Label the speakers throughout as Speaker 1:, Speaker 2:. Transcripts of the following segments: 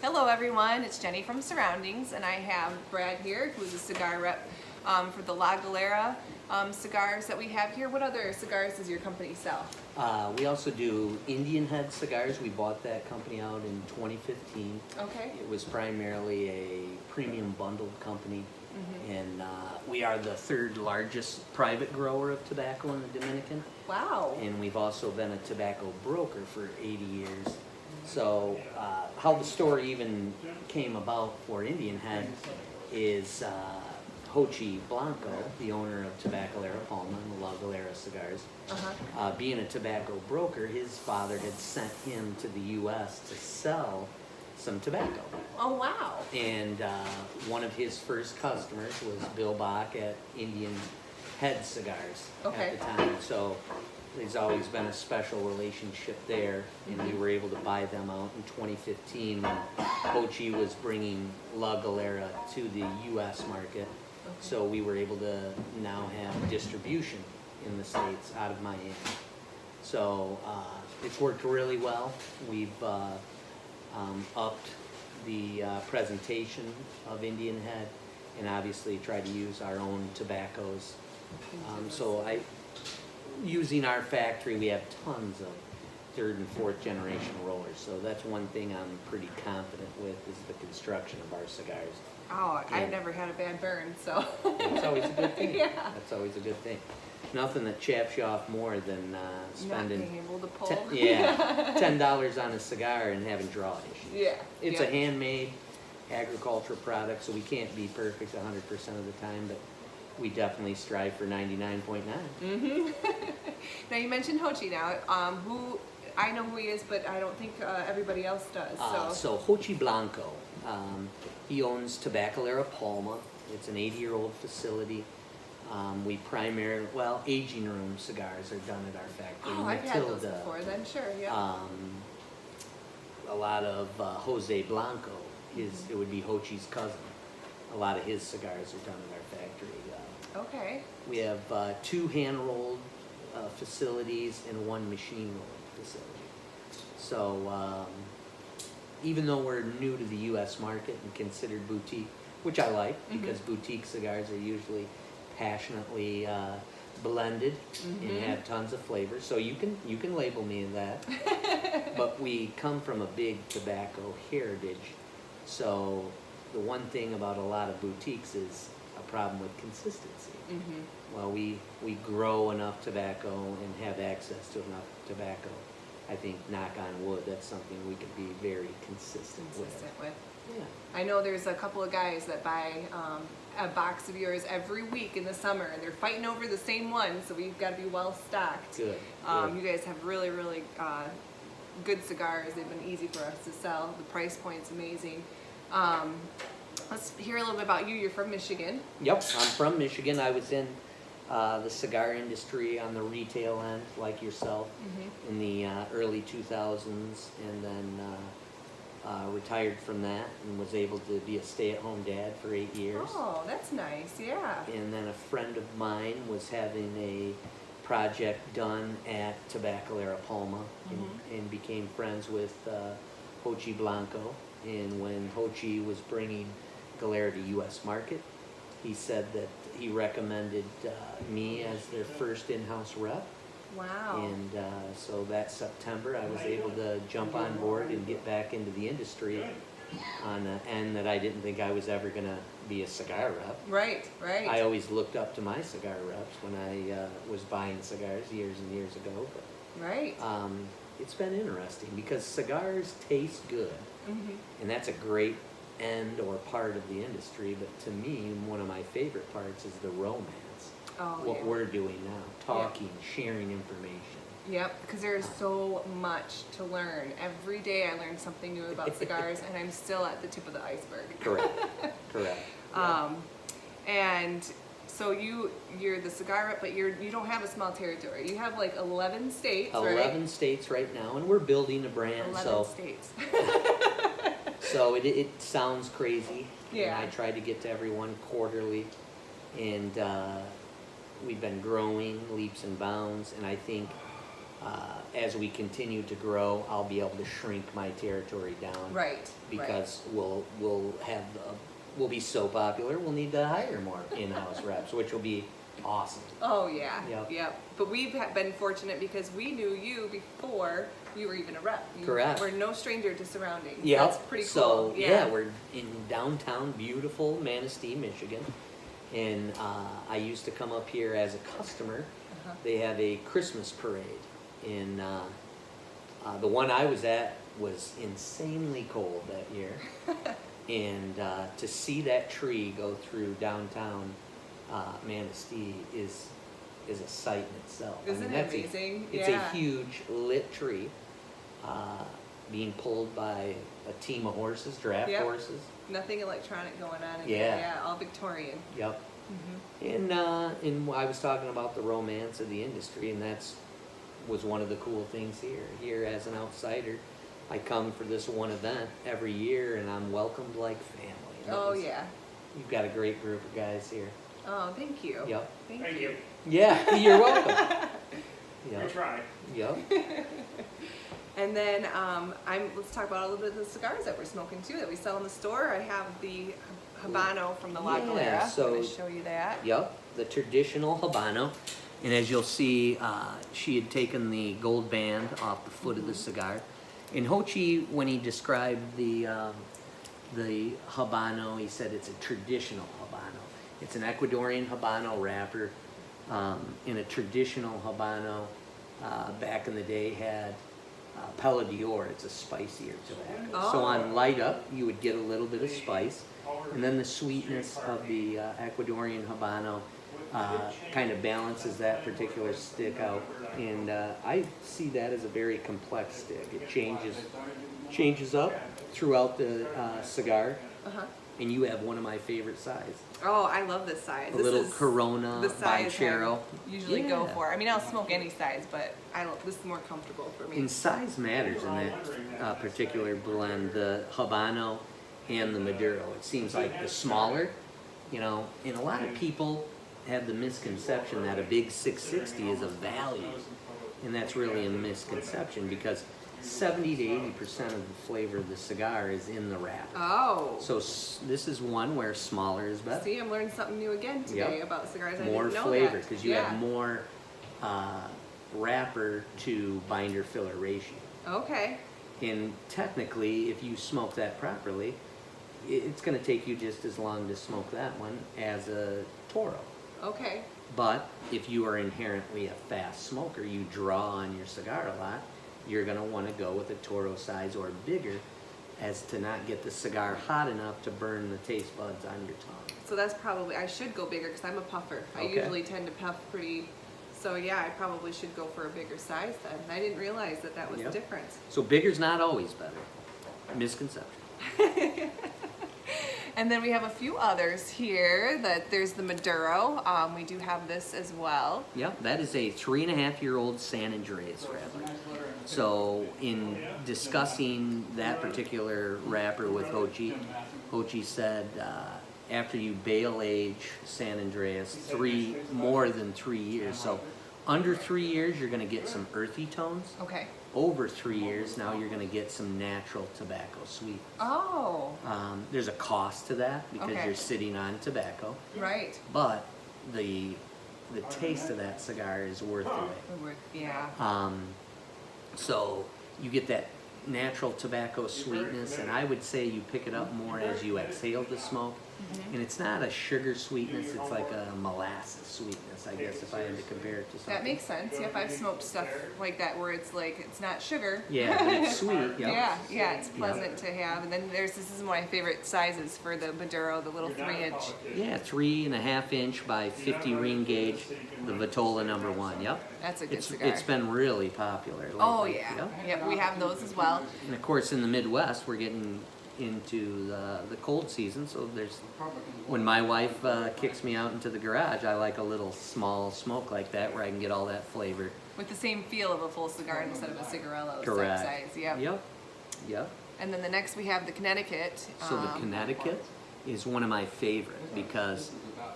Speaker 1: Hello everyone, it's Jenny from Surroundings, and I have Brad here, who's a cigar rep for the La Galera cigars that we have here. What other cigars does your company sell?
Speaker 2: We also do Indianhead cigars. We bought that company out in 2015.
Speaker 1: Okay.
Speaker 2: It was primarily a premium bundled company, and we are the third largest private grower of tobacco in the Dominican.
Speaker 1: Wow.
Speaker 2: And we've also been a tobacco broker for 80 years. So how the story even came about for Indianhead is Hochi Blanco, the owner of Tabacalera Palma and the La Galera cigars, being a tobacco broker, his father had sent him to the U.S. to sell some tobacco.
Speaker 1: Oh, wow.
Speaker 2: And one of his first customers was Bill Bach at Indianhead Cigars at the time. So there's always been a special relationship there, and we were able to buy them out in 2015 when Hochi was bringing La Galera to the U.S. market. So we were able to now have distribution in the States out of Miami. So it's worked really well. We've upped the presentation of Indianhead and obviously tried to use our own tobaccos. Using our factory, we have tons of third and fourth generation rollers. So that's one thing I'm pretty confident with is the construction of our cigars.
Speaker 1: Oh, I've never had a bad burn, so.
Speaker 2: That's always a good thing.
Speaker 1: Yeah.
Speaker 2: That's always a good thing. Nothing that chaps you off more than spending
Speaker 1: Not being able to pull.
Speaker 2: $10 on a cigar and having draw issues.
Speaker 1: Yeah.
Speaker 2: It's a handmade agricultural product, so we can't be perfect 100% of the time, but we definitely strive for 99.9.
Speaker 1: Now you mentioned Hochi now. Who I know who he is, but I don't think everybody else does.
Speaker 2: So Hochi Blanco, he owns Tabacalera Palma. It's an 80-year-old facility. We primarily, aging room cigars are done at our factory.
Speaker 1: Oh, I've had those before then, sure, yeah.
Speaker 2: A lot of Jose Blanco, it would be Hochi's cousin. A lot of his cigars are done at our factory.
Speaker 1: Okay.
Speaker 2: We have 2 hand-rolled facilities and 1 machine-rolled facility. So even though we're new to the U.S. market and considered boutique, which I like because boutique cigars are usually passionately blended and have tons of flavors. So you can label me in that. But we come from a big tobacco heritage. So the one thing about a lot of boutiques is a problem with consistency. Well, we grow enough tobacco and have access to enough tobacco. I think, knock on wood, that's something we could be very consistent with. Yeah.
Speaker 1: I know there's a couple of guys that buy a box of yours every week in the summer, and they're fighting over the same one, so we've got to be well stocked.
Speaker 2: Good.
Speaker 1: You guys have really, really good cigars. They've been easy for us to sell. The price point's amazing. Let's hear a little bit about you. You're from Michigan.
Speaker 2: Yep, I'm from Michigan. I was in the cigar industry on the retail end, like yourself, in the early 2000s, and then retired from that and was able to be a stay-at-home dad for 8 years.
Speaker 1: Oh, that's nice, yeah.
Speaker 2: And then a friend of mine was having a project done at Tabacalera Palma and became friends with Hochi Blanco. And when Hochi was bringing Galera to U.S. market, he said that he recommended me as their first in-house rep.
Speaker 1: Wow.
Speaker 2: And so that September I was able to jump on board and get back into the industry on an end that I didn't think I was ever going to be a cigar rep.
Speaker 1: Right.
Speaker 2: I always looked up to my cigar reps when I was buying cigars years and years ago. But, it's been interesting because cigars taste good, and that's a great end or part of the industry, but to me, one of my favorite parts is the romance. What we're doing now, talking, sharing information.
Speaker 1: Yep, because there's so much to learn. Every day I learn something new about cigars, and I'm still at the tip of the iceberg.
Speaker 2: Correct.
Speaker 1: And so you're the cigar rep, but you don't have a small territory. You have like 11 states, right?
Speaker 2: 11 states right now, and we're building a brand.
Speaker 1: 11 states.
Speaker 2: So it sounds crazy.
Speaker 1: Yeah.
Speaker 2: And I try to get to everyone quarterly, and we've been growing leaps and bounds, and I think as we continue to grow, I'll be able to shrink my territory down.
Speaker 1: Right.
Speaker 2: Because we'll be so popular, we'll need to hire more in-house reps, which will be awesome.
Speaker 1: Oh yeah.
Speaker 2: Yep.
Speaker 1: But we've been fortunate because we knew you before you were even a rep.
Speaker 2: Correct.
Speaker 1: We're no stranger to surroundings.
Speaker 2: Yeah,
Speaker 1: That's pretty cool.
Speaker 2: So yeah, we're in downtown, beautiful Manistee, Michigan, and I used to come up here as a customer. They have a Christmas parade, and the one I was at was insanely cold that year, and to see that tree go through downtown Manistee is a sight in itself.
Speaker 1: Isn't it amazing?
Speaker 2: It's a huge lit tree being pulled by a team of horses, draft horses.
Speaker 1: Nothing electronic going on in
Speaker 2: Yeah.
Speaker 1: there. Yeah, all Victorian.
Speaker 2: Yep. And I was talking about the romance of the industry, and was one of the cool things here. Here, as an outsider, I come for this one event every year, and I'm welcomed like family. And
Speaker 1: Yeah.
Speaker 2: You've got a great group of guys here.
Speaker 1: Oh, thank you.
Speaker 2: Yep.
Speaker 1: Thank you.
Speaker 2: Yeah, you're welcome.
Speaker 3: We try.
Speaker 2: Yep.
Speaker 1: And then let's talk about a little bit of the cigars that we're smoking too, that we sell in the store. I have the Habano from the La
Speaker 2: Yeah,
Speaker 1: Galera.
Speaker 2: so-
Speaker 1: I'm going to show you that.
Speaker 2: Yep, the traditional Habano. And as you'll see, she had taken the gold band off the foot of the cigar. And Ho Chi, when he described the Habano, he said it's a traditional Habano. It's an Ecuadorian Habano wrapper. In a traditional Habano, back in the day, had Pella d'Or. It's a spicier tobacco. So on light up, you would get a little bit of spice. And then the sweetness of the Ecuadorian Habano kind of balances that particular stick out. And I see that as a very complex stick. It changes up throughout the cigar. And you have one of my favorite size.
Speaker 1: Oh, I love this size.
Speaker 2: A
Speaker 1: This
Speaker 2: little
Speaker 1: is
Speaker 2: Corona
Speaker 1: the size
Speaker 2: Banchero.
Speaker 1: I usually go for. I mean, I'll smoke any size, but this is more comfortable for me.
Speaker 2: And size matters in that particular blend, the Habano and the Maduro. It seems like the smaller, and a lot of people have the misconception that a big 660 is a value. And that's really a misconception because 70 to 80% of the flavor of the cigar is in the wrapper.
Speaker 1: Oh.
Speaker 2: So this is one where smaller is better.
Speaker 1: See, I'm learning something new again today about cigars. I
Speaker 2: More
Speaker 1: didn't know
Speaker 2: flavor
Speaker 1: that.
Speaker 2: because you have more wrapper to binder filler ratio.
Speaker 1: Okay.
Speaker 2: And technically, if you smoke that properly, it's going to take you just as long to smoke that one as a Toro.
Speaker 1: Okay.
Speaker 2: But if you are inherently a fast smoker, you draw on your cigar a lot, you're going to want to go with a Toro size or bigger as to not get the cigar hot enough to burn the taste buds on your tongue.
Speaker 1: So that's probably, I should go bigger because I'm a puffer. I
Speaker 2: Okay.
Speaker 1: usually tend to puff pretty, so yeah, I probably should go for a bigger size then. I didn't realize that was the
Speaker 2: Yep.
Speaker 1: difference.
Speaker 2: So bigger's not always better. Misconception.
Speaker 1: And then we have a few others here. There's the Maduro. We do have this as well.
Speaker 2: Yep, that is a 3.5-year-old San Andreas wrapper. So in discussing that particular wrapper with Hochi said after you bale age San Andreas more than 3 years. So under 3 years, you're going to get some earthy tones.
Speaker 1: Okay.
Speaker 2: Over 3 years, now you're going to get some natural tobacco sweetness.
Speaker 1: Oh.
Speaker 2: There's a cost to that because
Speaker 1: Okay.
Speaker 2: you're sitting on tobacco,
Speaker 1: Right.
Speaker 2: but the taste of that cigar is worth the wait.
Speaker 1: Yeah.
Speaker 2: So you get that natural tobacco sweetness, and I would say you pick it up more as you exhale the smoke. And it's not a sugar sweetness, it's like a molasses sweetness, I guess, if I had to compare it to something.
Speaker 1: That makes sense. Yeah, if I've smoked stuff like that where it's like, it's not sugar.
Speaker 2: Yeah, but it's sweet. Yep.
Speaker 1: Yeah, it's pleasant to have. And then this is my favorite sizes for the Maduro, the little 3-inch.
Speaker 2: Yeah, 3.5 inch by 50 ring gauge, the Vitola #1. Yep.
Speaker 1: That's a good cigar.
Speaker 2: It's been really popular lately.
Speaker 1: Oh yeah.
Speaker 2: Yep.
Speaker 1: Yep, we have those as well.
Speaker 2: And of course, in the Midwest, we're getting into the cold season, so when my wife kicks me out into the garage, I like a little small smoke like that where I can get all that flavor.
Speaker 1: With the same feel of a full cigar instead of a cigarello
Speaker 2: Correct.
Speaker 1: size. Yep.
Speaker 2: Yep.
Speaker 1: And then the next we have the Connecticut.
Speaker 2: So the Connecticut is one of my favorite because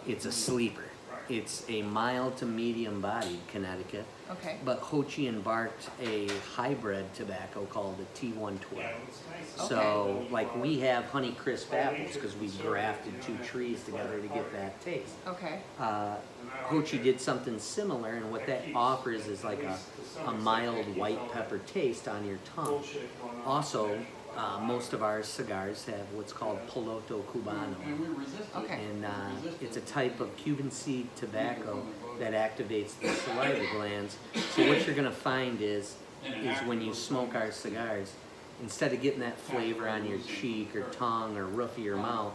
Speaker 2: it's a sleeper. It's a mild to medium bodied Connecticut.
Speaker 1: Okay.
Speaker 2: But Hochi embarked a hybrid tobacco called the T112.
Speaker 1: Okay.
Speaker 2: So, like we have Honeycrisp apples because we grafted 2 trees together to get that taste.
Speaker 1: Okay.
Speaker 2: Hochi did something similar, and what that offers is like a mild white pepper taste on your tongue. Also, most of our cigars have what's called Piloto Cubano.
Speaker 1: Okay.
Speaker 2: And it's a type of Cuban seed tobacco that activates the saliva glands. So what you're going to find is when you smoke our cigars, instead of getting that flavor on your cheek or tongue or roof of your mouth,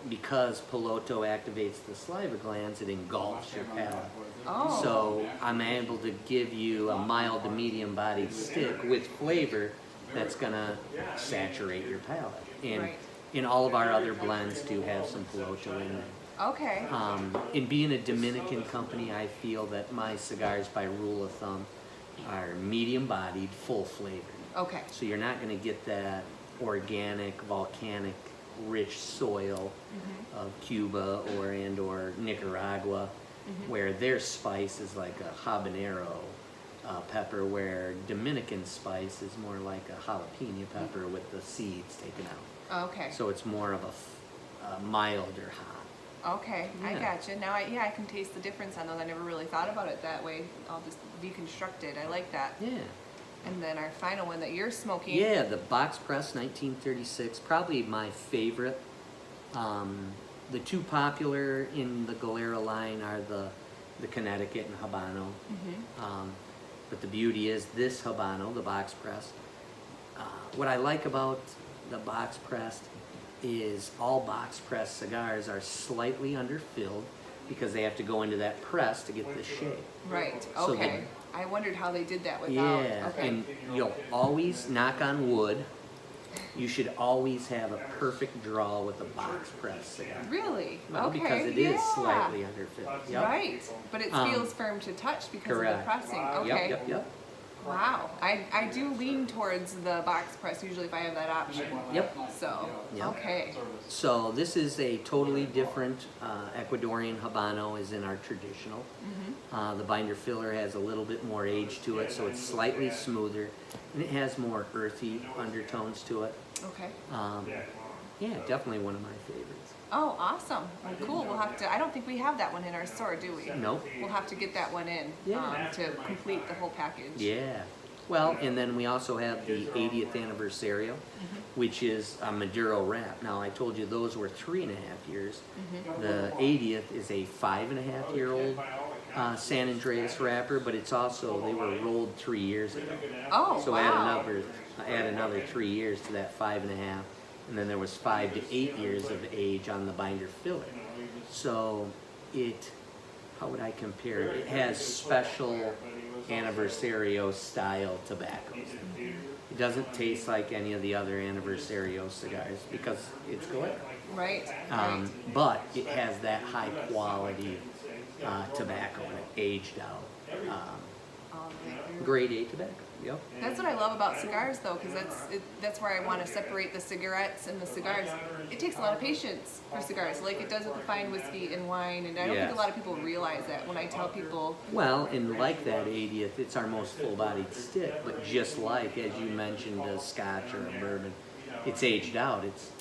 Speaker 2: because Piloto activates the saliva glands, it engulfs your palate.
Speaker 1: Oh.
Speaker 2: So I'm able to give you a mild to medium bodied stick with flavor that's going to saturate your palate. And
Speaker 1: Right.
Speaker 2: in all of our other blends do have some Piloto in there.
Speaker 1: Okay.
Speaker 2: In being a Dominican company, I feel that my cigars, by rule of thumb, are medium-bodied, full-flavored.
Speaker 1: Okay.
Speaker 2: So you're not going to get that organic, volcanic, rich soil of Cuba or Nicaragua, where their spice is like a habanero pepper, where Dominican spice is more like a jalapeno pepper with the seeds taken out.
Speaker 1: Okay.
Speaker 2: So it's more of a milder hot.
Speaker 1: Okay, I
Speaker 2: Yeah.
Speaker 1: gotcha. Now, I can taste the difference on those. I never really thought about it that way. I'll just deconstruct it. I like that.
Speaker 2: Yeah.
Speaker 1: And then our final one that you're smoking.
Speaker 2: Yeah, the box press 1936, probably my favorite. The 2 popular in the Galera line are the Connecticut and Habano. But the beauty is this Habano, the box press. What I like about the box pressed is all box press cigars are slightly underfilled because they have to go into that press to get the shape.
Speaker 1: Right.
Speaker 2: So
Speaker 1: Okay. I wondered how they did that without.
Speaker 2: Yeah,
Speaker 1: Okay.
Speaker 2: and you'll always, knock on wood, you should always have a perfect draw with a box press cigar.
Speaker 1: Really?
Speaker 2: Well,
Speaker 1: okay.
Speaker 2: because it is slightly underfilled. Yep.
Speaker 1: Right. But it feels firm to touch because
Speaker 2: Correct.
Speaker 1: of the pressing. Okay.
Speaker 2: Yep.
Speaker 1: Wow. I do lean towards the box press usually if I have that option.
Speaker 2: Yep.
Speaker 1: So,
Speaker 2: Yep.
Speaker 1: okay.
Speaker 2: So this is a totally different Ecuadorian Habano is in our traditional. The binder filler has a little bit more age to it, so it's slightly smoother, and it has more earthy undertones to it.
Speaker 1: Okay.
Speaker 2: Yeah, definitely one of my favorites.
Speaker 1: Oh, awesome. Well, cool. We'll have to, I don't think we have that one in our store, do we?
Speaker 2: Nope.
Speaker 1: We'll have to get that one in
Speaker 2: Yeah.
Speaker 1: to complete the whole package.
Speaker 2: Yeah. Well, and then we also have the 80th Anniversario, which is a Maduro wrap. Now, I told you those were 3.5 years. The 80th is a 5.5-year-old San Andreas wrapper, but it's also, they were rolled 3 years ago.
Speaker 1: Oh,
Speaker 2: So
Speaker 1: wow.
Speaker 2: add another 3 years to that 5.5, and then there was 5 to 8 years of age on the binder filler. So how would I compare it? It has special Anniversario style tobaccos. It doesn't taste like any of the other Anniversario cigars because it's Galera.
Speaker 1: Right.
Speaker 2: But it has that high quality tobacco in it, aged out. Grade A tobacco. Yep.
Speaker 1: That's what I love about cigars, though, because that's where I want to separate the cigarettes and the cigars. It takes a lot of patience for cigars, like it does with the fine whiskey and wine, and I don't think
Speaker 2: Yes.
Speaker 1: a lot of people realize that when I tell people.
Speaker 2: Well, and like that 80th, it's our most full-bodied stick, but just like, as you mentioned, a Scotch or a bourbon, it's aged out. It's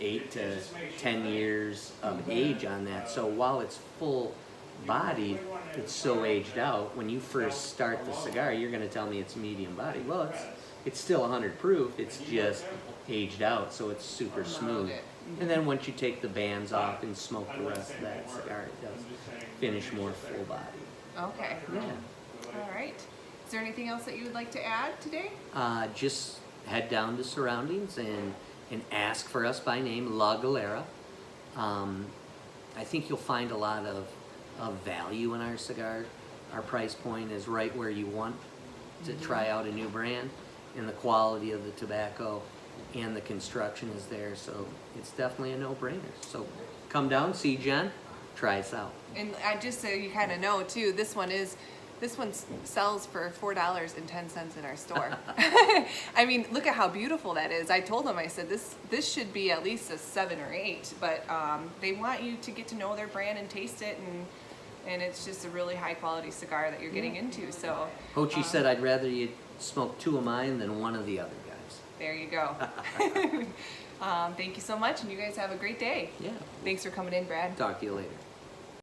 Speaker 2: 8 to 10 years of age on that. So while it's full-bodied, it's so aged out. When you first start the cigar, you're going to tell me it's medium-bodied. Well, it's still 100 proof. It's just aged out, so it's super smooth. And then once you take the bands off and smoke the rest of that cigar, it does finish more full-bodied.
Speaker 1: Okay.
Speaker 2: Yeah.
Speaker 1: All right. Is there anything else that you would like to add today?
Speaker 2: Just head down to Surroundings and ask for us by name, La Galera. I think you'll find a lot of value in our cigar. Our price point is right where you want to try out a new brand, and the quality of the tobacco and the construction is there, so it's definitely a no-brainer. So come down, see Jen, try us out.
Speaker 1: And just so you kind of know too, this one is This one sells for $4.10 in our store. I mean, look at how beautiful that is. I told them, I said, this should be at least a 7 or 8, but they want you to get to know their brand and taste it, and it's just a really high quality cigar that you're getting into. So
Speaker 2: Hochi said, I'd rather you smoke 2 of mine than 1 of the other guys.
Speaker 1: there you go. Thank you so much, and you guys have a great day.
Speaker 2: Yeah.
Speaker 1: Thanks for coming in, Brad.
Speaker 2: Talk to you later.